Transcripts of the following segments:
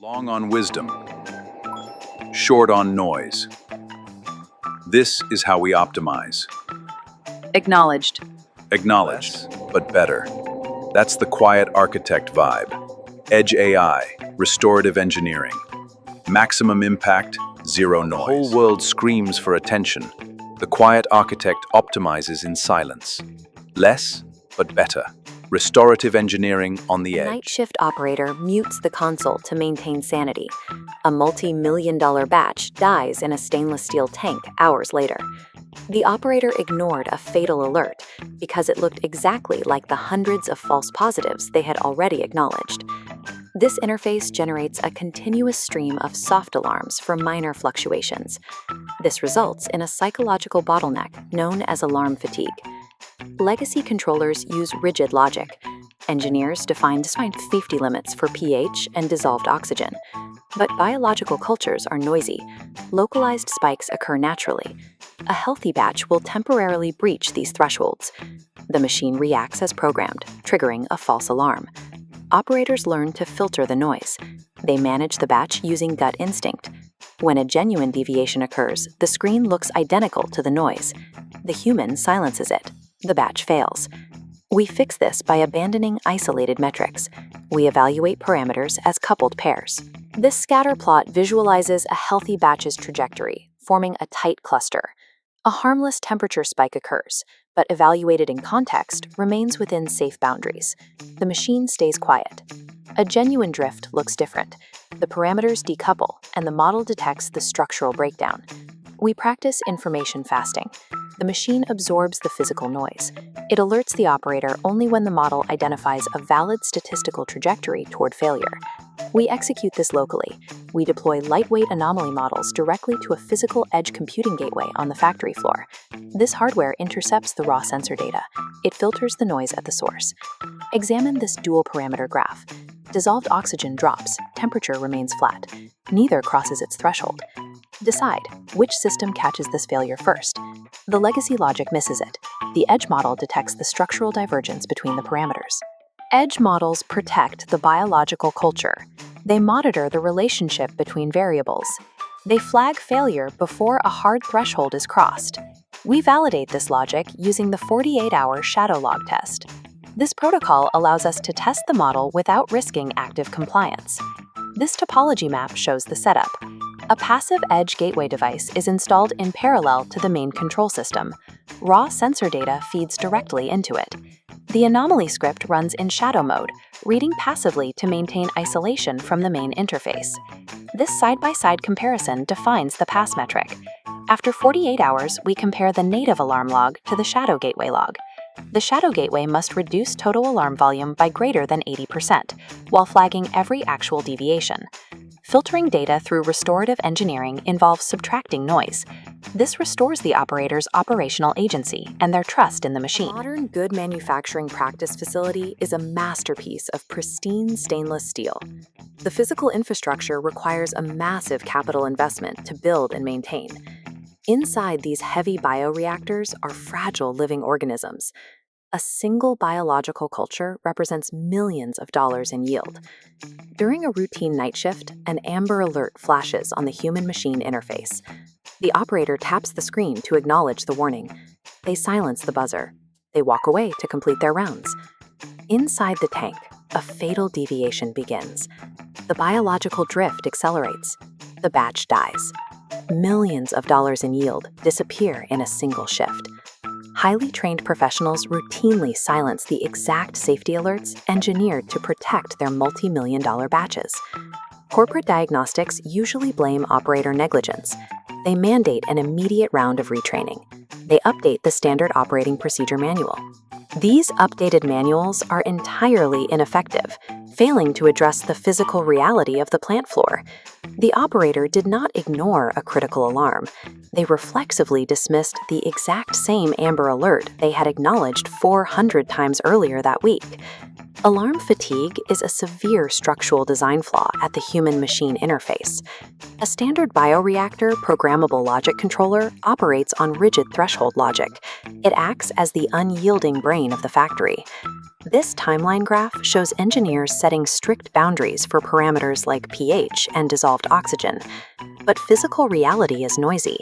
Long on wisdom, short on noise. This is how we optimize. Acknowledged. Acknowledged, but better. That's the quiet architect vibe. Edgeai, restorative engineering. Maximum impact, zero noise. The whole world screams for attention. The quiet architect optimizes in silence. Less, but better. Restorative engineering on the edge. The night shift operator mutes the console to maintain sanity. A multi-million-dollar batch dies in a stainless steel tank hours later. The operator ignored a fatal alert because it looked exactly like the hundreds of false positives they had already acknowledged. This interface generates a continuous stream of soft alarms for minor fluctuations. This results in a psychological bottleneck known as alarm fatigue. Legacy controllers use rigid logic. Engineers define safety limits for pH and dissolved oxygen. But biological cultures are noisy. Localized spikes occur naturally. A healthy batch will temporarily breach these thresholds. The machine reacts as programmed, triggering a false alarm. Operators learn to filter the noise. They manage the batch using gut instinct. When a genuine deviation occurs, the screen looks identical to the noise. The human silences it. The batch fails. We fix this by abandoning isolated metrics. We evaluate parameters as coupled pairs. This scatter plot visualizes a healthy batch's trajectory, forming a tight cluster. A harmless temperature spike occurs, but evaluated in context, remains within safe boundaries. The machine stays quiet. A genuine drift looks different. The parameters decouple, and the model detects the structural breakdown. We practice information fasting. The machine absorbs the physical noise. It alerts the operator only when the model identifies a valid statistical trajectory toward failure. We execute this locally. We deploy lightweight anomaly models directly to a physical edge computing gateway on the factory floor. This hardware intercepts the raw sensor data. It filters the noise at the source. Examine this dual parameter graph. Dissolved oxygen drops, temperature remains flat. Neither crosses its threshold. Decide, which system catches this failure first? The legacy logic misses it. The edge model detects the structural divergence between the parameters. Edge models protect the biological culture. They monitor the relationship between variables. They flag failure before a hard threshold is crossed. We validate this logic using the 48-hour shadow log test. This protocol allows us to test the model without risking active compliance. This topology map shows the setup. A passive edge gateway device is installed in parallel to the main control system. Raw sensor data feeds directly into it. The anomaly script runs in shadow mode, reading passively to maintain isolation from the main interface. This side-by-side comparison defines the pass metric. After 48 hours, we compare the native alarm log to the shadow gateway log. The shadow gateway must reduce total alarm volume by greater than 80%, while flagging every actual deviation. Filtering data through restorative engineering involves subtracting noise. This restores the operator's operational agency and their trust in the machine. A modern good manufacturing practice facility is a masterpiece of pristine stainless steel. The physical infrastructure requires a massive capital investment to build and maintain. Inside these heavy bioreactors are fragile living organisms. A single biological culture represents millions of dollars in yield. During a routine night shift, an amber alert flashes on the human-machine interface. The operator taps the screen to acknowledge the warning. They silence the buzzer. They walk away to complete their rounds. Inside the tank, a fatal deviation begins. The biological drift accelerates. The batch dies. Millions of dollars in yield disappear in a single shift. Highly trained professionals routinely silence the exact safety alerts engineered to protect their multi-million-dollar batches. Corporate diagnostics usually blame operator negligence. They mandate an immediate round of retraining. They update the standard operating procedure manual. These updated manuals are entirely ineffective, failing to address the physical reality of the plant floor. The operator did not ignore a critical alarm. They reflexively dismissed the exact same amber alert they had acknowledged 400 times earlier that week. Alarm fatigue is a severe structural design flaw at the human-machine interface. A standard bioreactor programmable logic controller operates on rigid threshold logic. It acts as the unyielding brain of the factory. This timeline graph shows engineers setting strict boundaries for parameters like pH and dissolved oxygen. But physical reality is noisy.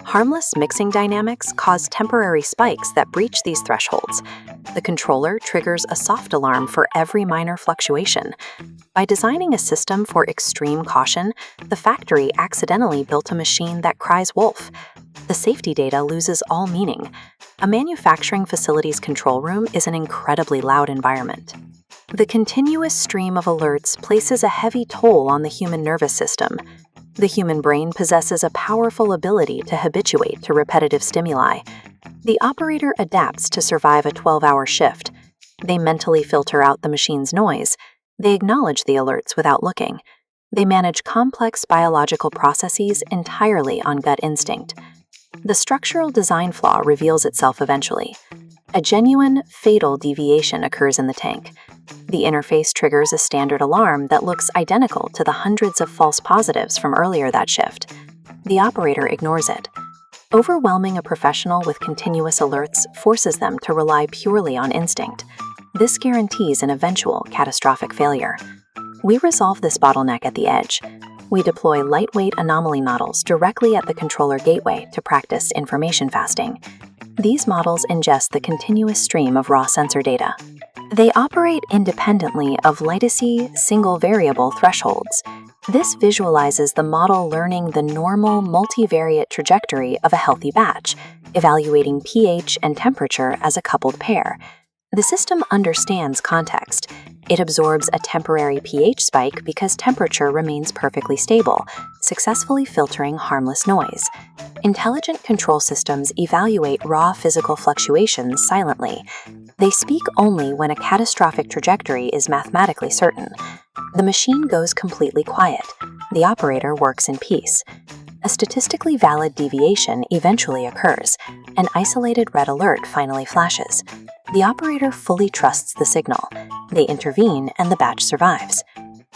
Harmless mixing dynamics cause temporary spikes that breach these thresholds. The controller triggers a soft alarm for every minor fluctuation. By designing a system for extreme caution, the factory accidentally built a machine that cries wolf. The safety data loses all meaning. A manufacturing facility's control room is an incredibly loud environment. The continuous stream of alerts places a heavy toll on the human nervous system. The human brain possesses a powerful ability to habituate to repetitive stimuli. The operator adapts to survive a 12-hour shift. They mentally filter out the machine's noise. They acknowledge the alerts without looking. They manage complex biological processes entirely on gut instinct. The structural design flaw reveals itself eventually. A genuine, fatal deviation occurs in the tank. The interface triggers a standard alarm that looks identical to the hundreds of false positives from earlier that shift. The operator ignores it. Overwhelming a professional with continuous alerts forces them to rely purely on instinct. This guarantees an eventual catastrophic failure. We resolve this bottleneck at the edge. We deploy lightweight anomaly models directly at the controller gateway to practice information fasting. These models ingest the continuous stream of raw sensor data. They operate independently of latency single-variable thresholds. This visualizes the model learning the normal multivariate trajectory of a healthy batch, evaluating pH and temperature as a coupled pair. The system understands context. It absorbs a temporary pH spike because temperature remains perfectly stable, successfully filtering harmless noise. Intelligent control systems evaluate raw physical fluctuations silently. They speak only when a catastrophic trajectory is mathematically certain. The machine goes completely quiet. The operator works in peace. A statistically valid deviation eventually occurs. An isolated red alert finally flashes. The operator fully trusts the signal. They intervene and the batch survives.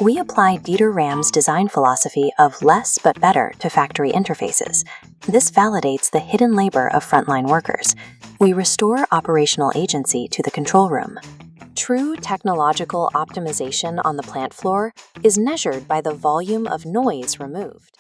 We apply Dieter Ram's design philosophy of less but better to factory interfaces. This validates the hidden labor of frontline workers. We restore operational agency to the control room. True technological optimization on the plant floor is measured by the volume of noise removed.